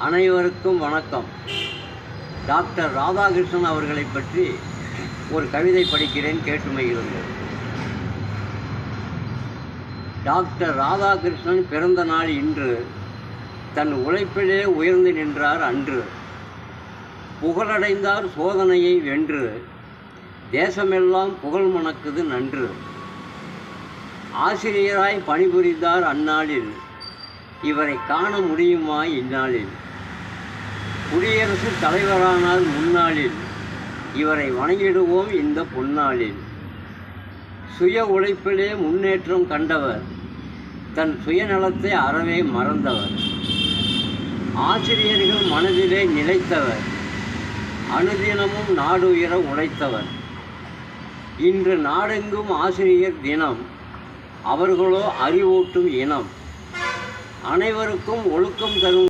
அனைவருக்கும் வணக்கம். டாக்டர் ராதாகிருஷ்ணன் அவர்களை பற்றி ஒரு கவிதை படிக்கிறேன், கேட்டு மகிழுங்கள். டாக்டர் ராதாகிருஷ்ணன் பிறந்த நாள் இன்று. தன் உழைப்பிலே உயர்ந்து நின்றார் அன்று. புகழடைந்தார் சோதனையை வென்று. தேசமெல்லாம் புகழ் மணக்குது நன்று. ஆசிரியராய் பணிபுரிந்தார் அந்நாளில். இவரை காண முடியுமா இந்நாளில்? குடியரசுத் தலைவரானால் முன்னாளில். இவரை வணங்கிடுவோம் இந்த பொன்னாளில். சுய உழைப்பிலே முன்னேற்றம் கண்டவர். தன் சுயநலத்தை அறவே மறந்தவர். ஆசிரியர்கள் மனதிலே நிலைத்தவர். அனுதினமும் நாடுயர உழைத்தவர். இன்று நாடெங்கும் ஆசிரியர் தினம். அவர்களோ அறிவூட்டும் இனம். அனைவருக்கும் ஒழுக்கம் தரும்